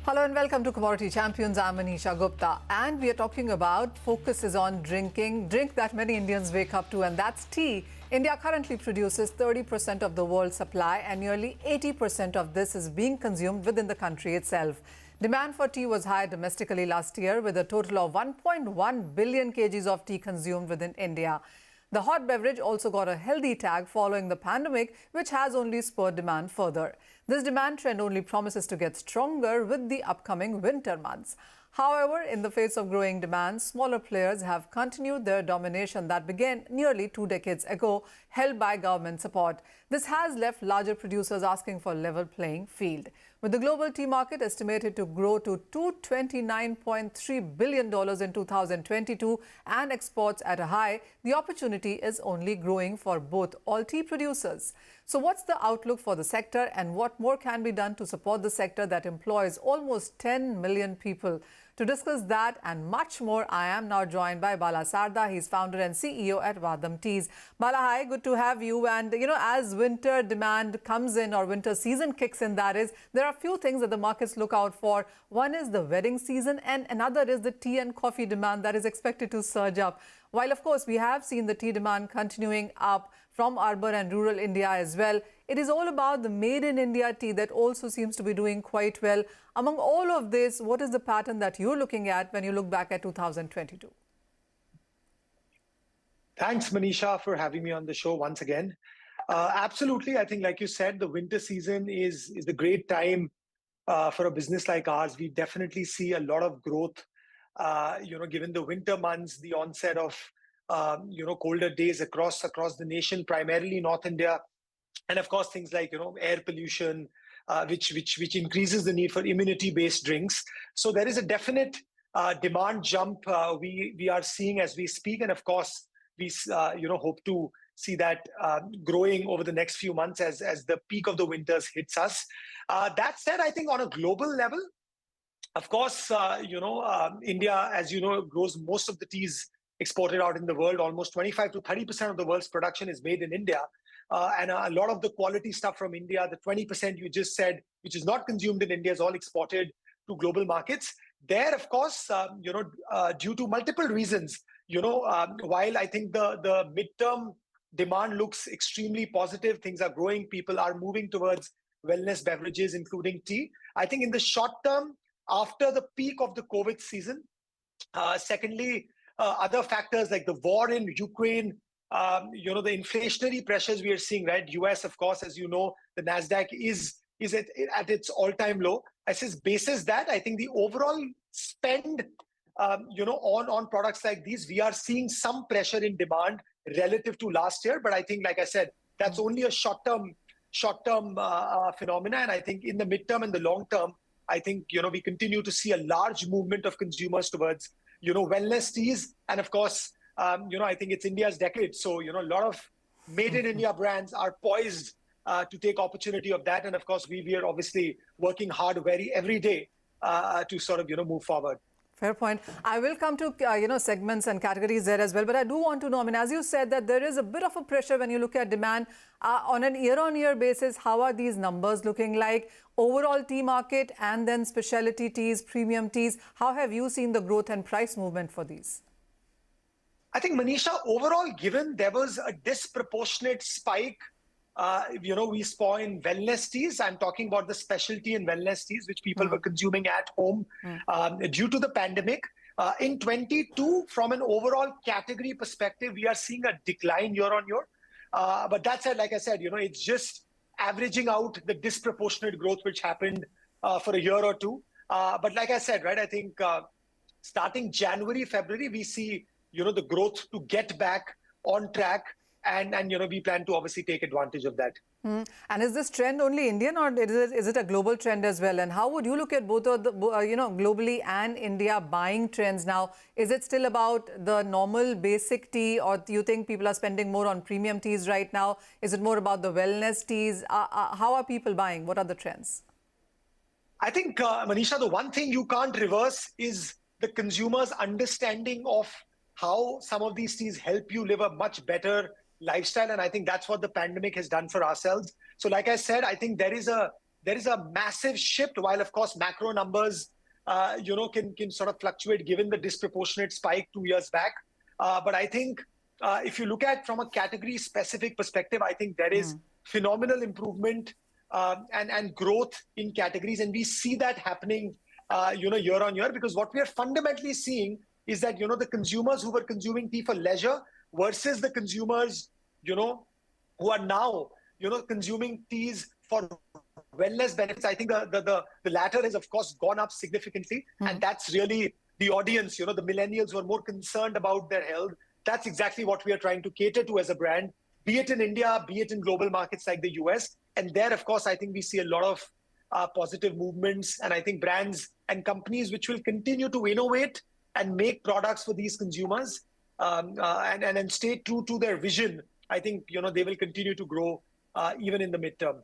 Hello and welcome to Commodity Champions. I'm Manisha Gupta, and we are talking about focus is on drink that many Indians wake up to, and that's tea. India currently produces 30% of the world's supply, and nearly 80% of this is being consumed within the country itself. Demand for tea was high domestically last year, with a total of 1.1 billion kgs of tea consumed within India. The hot beverage also got a healthy tag following the pandemic, which has only spurred demand further. This demand trend only promises to get stronger with the upcoming winter months. However, in the face of growing demand, smaller players have continued their domination that began nearly 2 decades ago, held by government support. This has left larger producers asking for a level playing field. With the global tea market estimated to grow to $229.3 billion in 2022 and exports at a high, the opportunity is only growing for both all tea producers. So what's the outlook for the sector, and what more can be done to support the sector that employs almost 10 million people? To discuss that and much more, I am now joined by Bala Sarda. He's founder and CEO at Vadam Teas. Bala, hi, good to have you. And, as winter demand comes in, or winter season kicks in, that is, there are a few things that the markets look out for. One is the wedding season, and another is the tea and coffee demand that is expected to surge up. While, of course, we have seen the tea demand continuing up from urban and rural India as well, it is all about the made in India tea that also seems to be doing quite well. Among all of this, what is the pattern that you're looking at when you look back at 2022? Thanks, Manisha, for having me on the show once again. Absolutely. I think, like you said, the winter season is the great time for a business like ours. We definitely see a lot of growth, given the winter months, the onset of, colder days across the nation, primarily North India. And of course, things like, air pollution, which increases the need for immunity-based drinks. So there is a definite demand jump we are seeing as we speak. And of course, we hope to see that growing over the next few months as the peak of the winters hits us. That said, I think on a global level, of course, India, as you know, grows most of the teas exported out in the world. Almost 25 to 30% of the world's production is made in India. And a lot of the quality stuff from India, the 20% you just said, which is not consumed in India, is all exported to global markets. There, of course, due to multiple reasons, while I think the midterm demand looks extremely positive, things are growing, people are moving towards wellness beverages, including tea. I think in the short term, after the peak of the COVID season, secondly, other factors like the war in Ukraine, the inflationary pressures we are seeing, right? US, of course, as you know, the NASDAQ is at its all-time low. I says basis that, I think the overall spend, on products like these, we are seeing some pressure in demand relative to last year. But I think, like I said, that's only a short-term phenomena. And I think in the midterm and the long term, I think, we continue to see a large movement of consumers towards, wellness teas. And of course, I think it's India's decade. So, a lot of made in India brands are poised to take opportunity of that. And of course, we are obviously working hard every day to sort of, move forward. Fair point. I will come to, segments and categories there as well. But I do want to know, as you said, that there is a bit of a pressure when you look at demand on an year-on-year basis. How are these numbers looking like? Overall tea market and then specialty teas, premium teas. How have you seen the growth and price movement for these? I think, Manisha, overall, given there was a disproportionate spike, we saw in wellness teas. I'm talking about the specialty and wellness teas, which people were consuming at home due to the pandemic. In 22, from an overall category perspective, we are seeing a decline year on year. But that said, like I said, it's just averaging out the disproportionate growth which happened for a year or two. But like I said, right, I think starting January, February, we see the growth to get back on track, and we plan to obviously take advantage of that. And is this trend only Indian, or is it a global trend as well? And how would you look at both of the, globally and India buying trends now? Is it still about the normal basic tea, or do you think people are spending more on premium teas right now? Is it more about the wellness teas? How are people buying? What are the trends? I think, Manisha, the one thing you can't reverse is the consumer's understanding of how some of these teas help you live a much better lifestyle. And I think that's what the pandemic has done for ourselves. So like I said, I think there is a there is a massive shift, while of course macro numbers, can sort of fluctuate given the disproportionate spike 2 years back. But I think if you look at from a category specific perspective, I think there is phenomenal improvement and growth in categories. And we see that happening, year on year, because what we are fundamentally seeing is that, the consumers who were consuming tea for leisure versus the consumers, who are now, consuming teas for wellness benefits. I think the latter has, of course, gone up significantly. And that's really the audience, the millennials who are more concerned about their health. That's exactly what we are trying to cater to as a brand, be it in India, be it in global markets like the US. And there, of course, I think we see a lot of positive movements. And I think brands and companies which will continue to innovate and make products for these consumers and stay true to their vision, I think, they will continue to grow even in the midterm.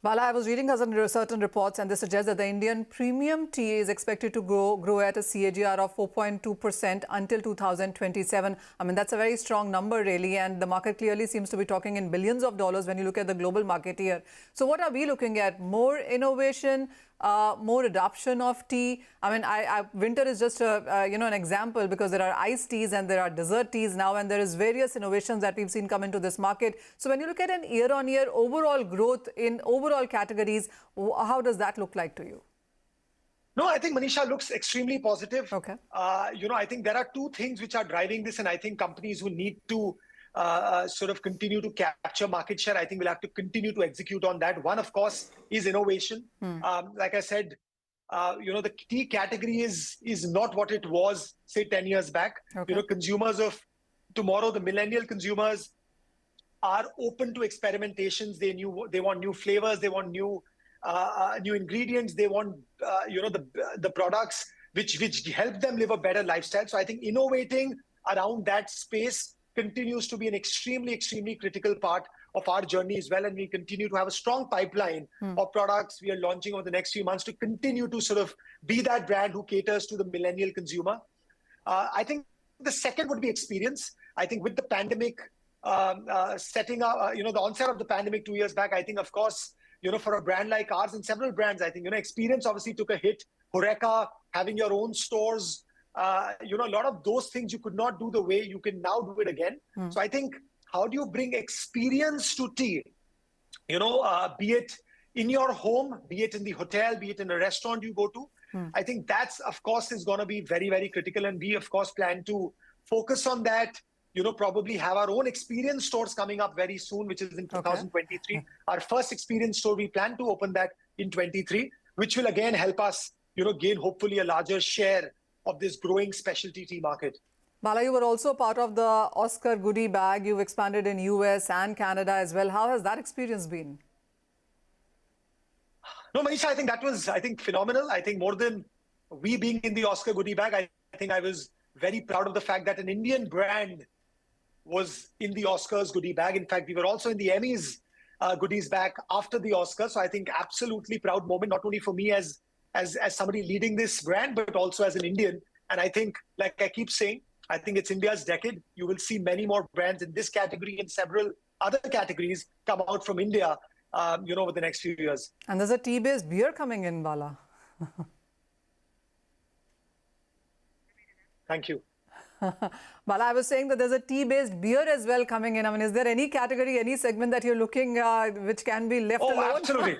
Bala, I was reading certain reports, and they suggest that the Indian premium tea is expected to grow at a CAGR of 4.2% until 2027. I mean, that's a very strong number, really, and the market clearly seems to be talking in billions of dollars when you look at the global market here. So what are we looking at? More innovation, more adoption of tea? I mean, winter is just an example, because there are iced teas and there are dessert teas now, and there is various innovations that we've seen come into this market. So when you look at an year-on-year overall growth in overall categories, how does that look like to you? No, I think Manisha looks extremely positive. Okay. I think there are two things which are driving this, and I think companies who need to sort of continue to capture market share, I think we'll have to continue to execute on that. One, of course, is innovation. Like I said, the tea category is not what it was, say, 10 years back. Okay. Consumers of tomorrow, the millennial consumers, are open to experimentations. They want new flavors. They want new ingredients. They want the products which help them live a better lifestyle. So I think innovating around that space continues to be an extremely critical part of our journey as well. And we continue to have a strong pipeline of products we are launching over the next few months to continue to sort of be that brand who caters to the millennial consumer. I think the second would be experience. I think with the pandemic setting up, the onset of the pandemic 2 years back, I think, of course, for a brand like ours and several brands, I think, experience obviously took a hit. HoReCa, having your own stores, a lot of those things you could not do the way you can now do it again. So I think, how do you bring experience to tea? Be it in your home, be it in the hotel, be it in a restaurant you go to. I think that's, of course, is going to be very critical. And we, of course, plan to focus on that. Probably have our own experience stores coming up very soon, which is in 2023. Okay. Our first experience store, we plan to open that in 23, which will again help us, gain hopefully a larger share of this growing specialty tea market. Bala, you were also part of the Oscar goodie bag. You've expanded in US and Canada as well. How has that experience been? No, Manisha, I think that was, phenomenal. I think more than we being in the Oscar goodie bag, I think I was very proud of the fact that an Indian brand was in the Oscars goodie bag. In fact, we were also in the Emmys goodies bag after the Oscars. So I think absolutely proud moment, not only for me as somebody leading this brand, but also as an Indian. And I think, like I keep saying, I think it's India's decade. You will see many more brands in this category and several other categories come out from India, over the next few years. And there's a tea-based beer coming in, Bala. Thank you. Bala, I was saying that there's a tea-based beer as well coming in. I mean, is there any category, any segment that you're looking which can be left alone? Oh, absolutely.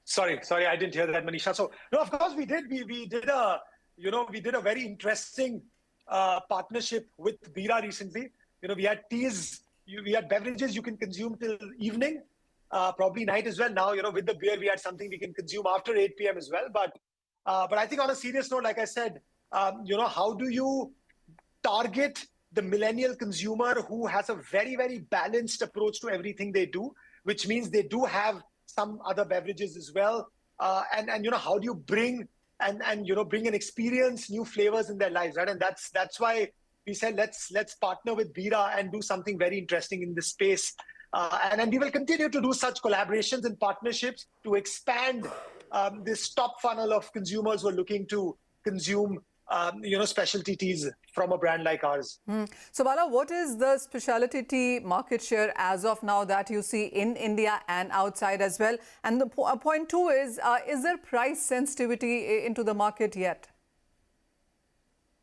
Sorry, I didn't hear that, Manisha. So, no, of course we did. We did a very interesting partnership with Bira recently. We had teas, we had beverages you can consume till evening, probably night as well. Now, with the beer, we had something we can consume after 8 p.m. as well. But I think on a serious note, like I said, how do you target the millennial consumer who has a very balanced approach to everything they do, which means they do have some other beverages as well. And how do you bring bring an experience, new flavors in their lives, right? And that's why we said let's partner with Bira and do something very interesting in this space. And we will continue to do such collaborations and partnerships to expand this top funnel of consumers who are looking to consume specialty teas from a brand like ours. So, Bala, what is the specialty tea market share as of now that you see in India and outside as well? And the point two is there price sensitivity into the market yet?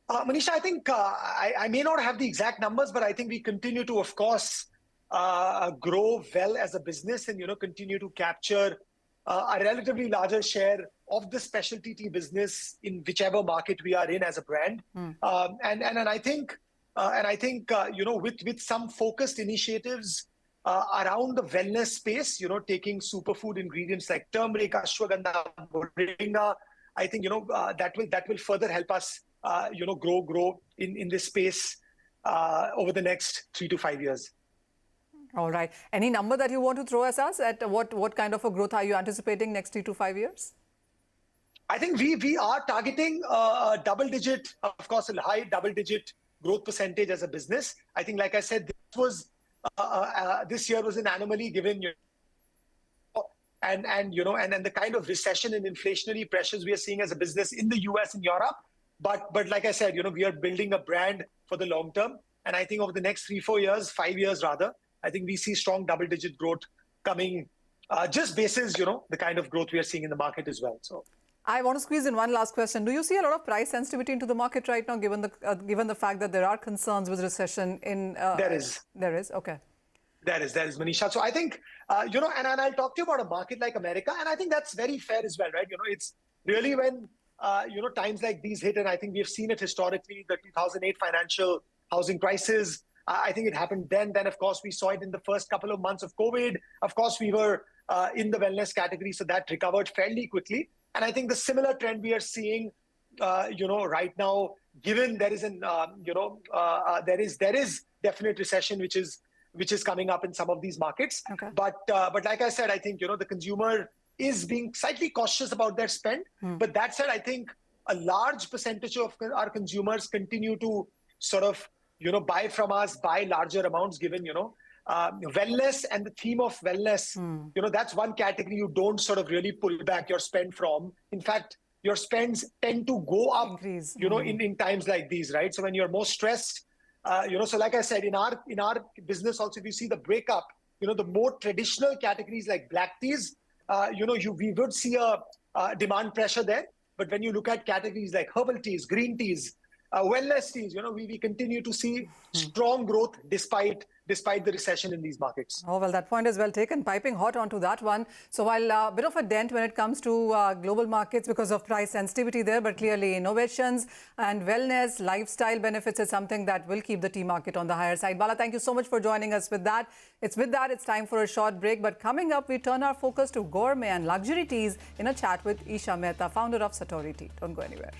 Manisha, I think I may not have the exact numbers, but I think we continue to, of course, grow well as a business and, continue to capture a relatively larger share of the specialty tea business in whichever market we are in as a brand. And I think, with some focused initiatives around the wellness space, taking superfood ingredients like turmeric, ashwagandha, moringa, I think, that will further help us, grow in this space over the next 3 to 5 years. All right. Any number that you want to throw at us? At what kind of a growth are you anticipating next 3 to 5 years? I think we are targeting a double-digit, of course, a high double-digit growth percentage as a business. I think, like I said, this year was an anomaly given, and the kind of recession and inflationary pressures we are seeing as a business in the US and Europe. But like I said, we are building a brand for the long term. And I think over the next 3-4 years, 5 years rather, I think we see strong double-digit growth coming just basis, the kind of growth we are seeing in the market as well. So I want to squeeze in one last question. Do you see a lot of price sensitivity into the market right now, given the fact that there are concerns with recession in? There is. There is. Okay. There is, Manisha. So I think, and I'll talk to you about a market like America, and I think that's very fair as well, right? It's really when, times like these hit, and I think we've seen it historically, the 2008 financial housing crisis. I think it happened then. Then, of course, we saw it in the first couple of months of COVID. Of course, we were in the wellness category, so that recovered fairly quickly. And I think the similar trend we are seeing, right now, given there is there is definite recession which is coming up in some of these markets. Okay. But like I said, I think the consumer is being slightly cautious about their spend. But that said, I think a large percentage of our consumers continue to sort of buy from us, buy larger amounts, given wellness and the theme of wellness. That's one category you don't sort of really pull back your spend from. In fact, your spends tend to go up. Increase. In times like these, right? So when you're more stressed, so like I said, in our business also, if you see the breakup, the more traditional categories like black teas, we would see a demand pressure there. But when you look at categories like herbal teas, green teas, wellness teas, we continue to see strong growth despite the recession in these markets. Oh, well, that point is well taken. Piping hot onto that one. So while a bit of a dent when it comes to global markets because of price sensitivity there, but clearly innovations and wellness, lifestyle benefits is something that will keep the tea market on the higher side. Bala, thank you so much for joining us with that. It's time for a short break. But coming up, we turn our focus to gourmet and luxury teas in a chat with Isha Mehta, founder of Satori Tea. Don't go anywhere.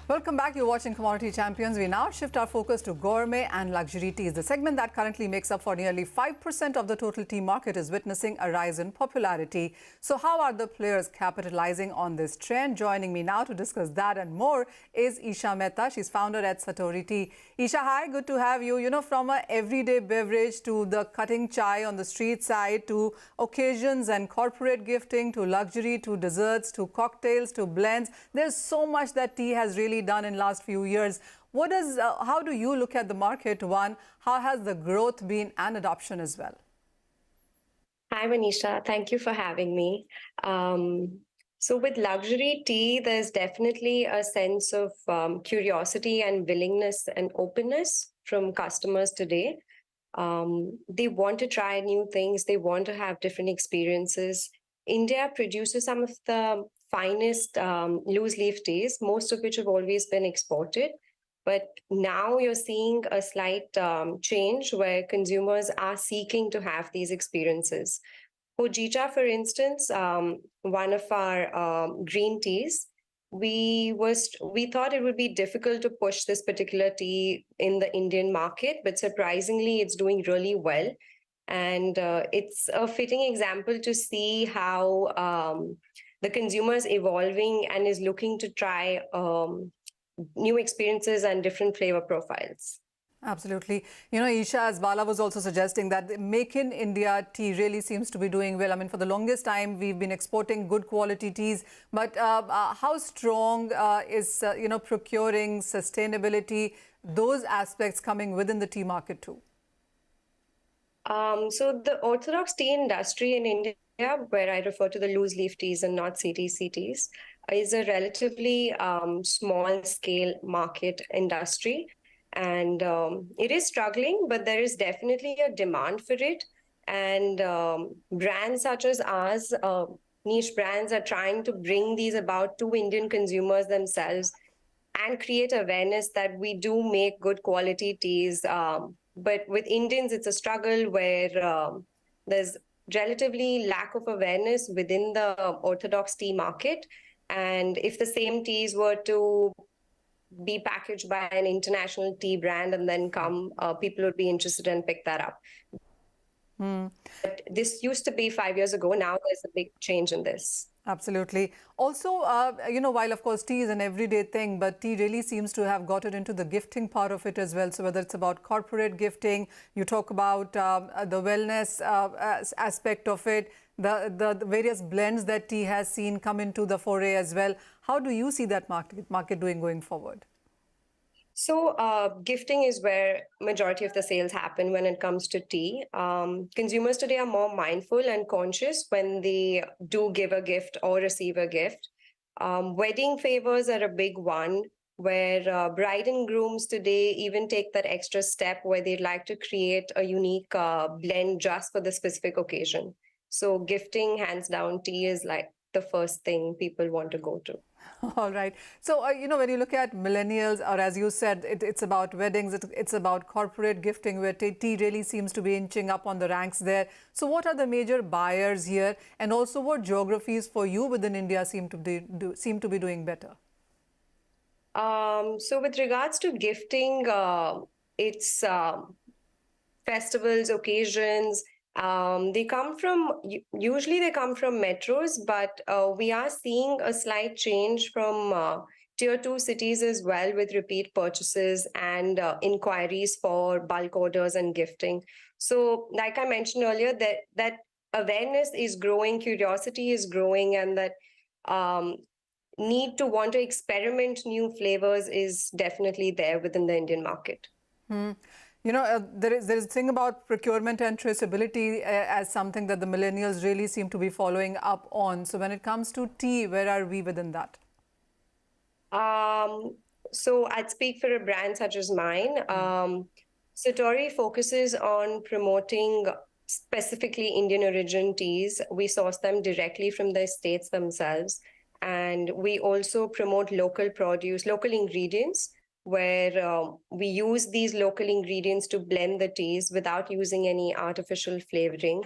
Welcome back. You're watching Commodity Champions. We now shift our focus to gourmet and luxury teas. The segment that currently makes up for nearly 5% of the total tea market is witnessing a rise in popularity. So how are the players capitalizing on this trend? Joining me now to discuss that and more is Isha Mehta. She's founder at Satori Tea. Isha, hi, good to have you. From a everyday beverage to the cutting chai on the street side, to occasions and corporate gifting, to luxury, to desserts, to cocktails, to blends. There's so much that tea has really done in last few years. How do you look at the market? One, how has the growth been and adoption as well? Hi, Manisha. Thank you for having me. So with luxury tea, there's definitely a sense of curiosity and willingness and openness from customers today. They want to try new things. They want to have different experiences. India produces some of the finest loose leaf teas, most of which have always been exported. But now you're seeing a slight change where consumers are seeking to have these experiences. For Jicha, for instance, one of our green teas, we thought it would be difficult to push this particular tea in the Indian market, but surprisingly, it's doing really well. And it's a fitting example to see how the consumer is evolving and is looking to try new experiences and different flavor profiles. Absolutely. You know, Isha, as Bala was also suggesting, that the Make in India tea really seems to be doing well. I mean, for the longest time, we've been exporting good quality teas. But how strong is, procuring sustainability, those aspects coming within the tea market too? So the orthodox tea industry in India, where I refer to the loose leaf teas and not CTC teas, is a relatively small scale market industry. And it is struggling, but there is definitely a demand for it. And brands such as ours, niche brands, are trying to bring these about to Indian consumers themselves and create awareness that we do make good quality teas. But with Indians, it's a struggle where there's relatively lack of awareness within the orthodox tea market. And if the same teas were to be packaged by an international tea brand and then come, people would be interested and pick that up. But this used to be 5 years ago. Now there's a big change in this. Absolutely. Also, while of course tea is an everyday thing, but tea really seems to have gotten into the gifting part of it as well. So whether it's about corporate gifting, you talk about the wellness aspect of it, the various blends that tea has seen come into the foray as well. How do you see that market doing going forward? So gifting is where majority of the sales happen when it comes to tea. Consumers today are more mindful and conscious when they do give a gift or receive a gift. Wedding favors are a big one, where bride and grooms today even take that extra step where they'd like to create a unique blend just for the specific occasion. So gifting, hands down, tea is like the first thing people want to go to. All right. So, when you look at millennials, or as you said, it's about weddings, it's about corporate gifting, where tea really seems to be inching up on the ranks there. So what are the major buyers here? And also what geographies for you within India seem to be doing better? So with regards to gifting, it's festivals, occasions. Usually they come from metros, but we are seeing a slight change from tier 2 cities as well, with repeat purchases and inquiries for bulk orders and gifting. So like I mentioned earlier, that awareness is growing, curiosity is growing, and that need to want to experiment new flavors is definitely there within the Indian market. There is a thing about procurement and traceability as something that the millennials really seem to be following up on. So when it comes to tea, where are we within that? So I'd speak for a brand such as mine. Satori focuses on promoting specifically Indian origin teas. We source them directly from the estates themselves. And we also promote local produce, local ingredients, where we use these local ingredients to blend the teas without using any artificial flavoring,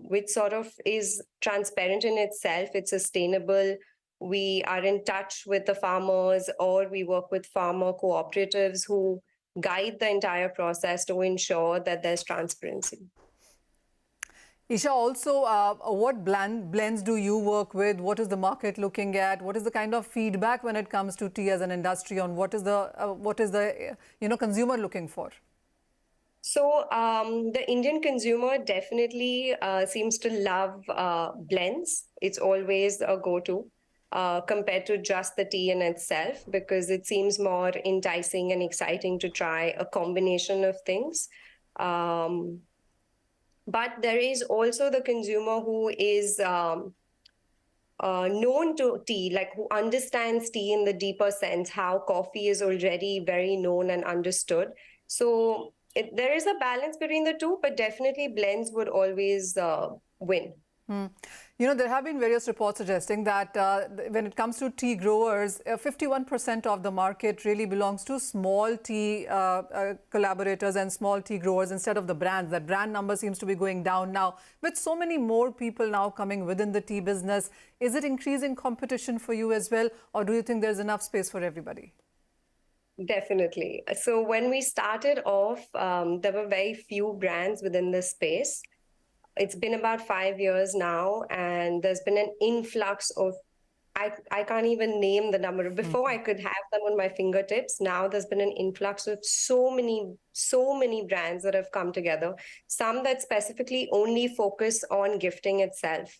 which sort of is transparent in itself. It's sustainable. We are in touch with the farmers, or we work with farmer cooperatives who guide the entire process to ensure that there's transparency. Isha, also, what blends do you work with? What is the market looking at? What is the kind of feedback when it comes to tea as an industry on what is the consumer looking for? So the Indian consumer definitely seems to love blends. It's always a go-to compared to just the tea in itself, because it seems more enticing and exciting to try a combination of things. But there is also the consumer who is known to tea, like who understands tea in the deeper sense, how coffee is already very known and understood. So there is a balance between the two, but definitely blends would always win. There have been various reports suggesting that when it comes to tea growers, 51% of the market really belongs to small tea collaborators and small tea growers instead of the brands. That brand number seems to be going down now. With so many more people now coming within the tea business, is it increasing competition for you as well, or do you think there's enough space for everybody? Definitely. So when we started off, there were very few brands within this space. It's been about 5 years now, and there's been an influx of, I can't even name the number. Before I could have them on my fingertips. Now there's been an influx of so many brands that have come together. Some that specifically only focus on gifting itself.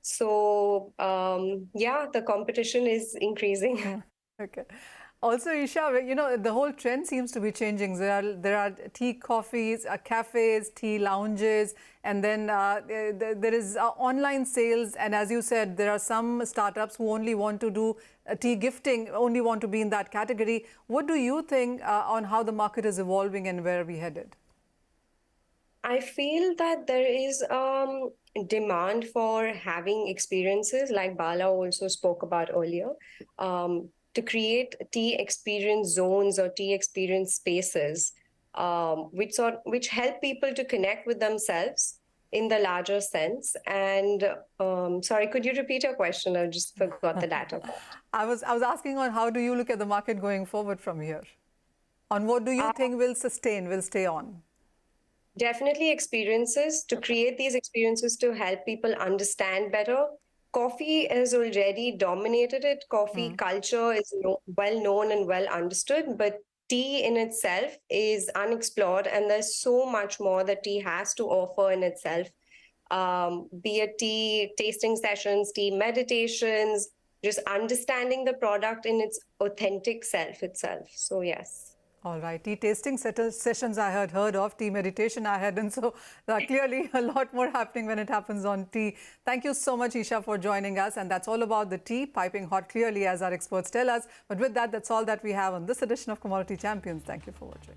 So yeah, the competition is increasing. Okay. Also, Isha, you know, the whole trend seems to be changing. There are tea coffees, cafes, tea lounges, and then there is online sales. And as you said, there are some startups who only want to do tea gifting, only want to be in that category. What do you think on how the market is evolving and where are we headed? I feel that there is demand for having experiences like Bala also spoke about earlier. To create tea experience zones or tea experience spaces, which help people to connect with themselves in the larger sense. And sorry, could you repeat your question? I just forgot the latter part. I was asking on how do you look at the market going forward from here? On what do you think will sustain, will stay on? Definitely experiences, to create these experiences to help people understand better. Coffee has already dominated it. Coffee culture is well known and well understood, but tea in itself is unexplored, and there's so much more that tea has to offer in itself. Be it tea tasting sessions, tea meditations, just understanding the product in its authentic self itself. So yes. All right, tea tasting sessions I had heard of, tea meditation I hadn't, so clearly a lot more happening when it happens on tea. Thank you so much, Isha, for joining us, and that's all about the tea, piping hot clearly as our experts tell us. But with that, that's all that we have on this edition of Commodity Champions. Thank you for watching.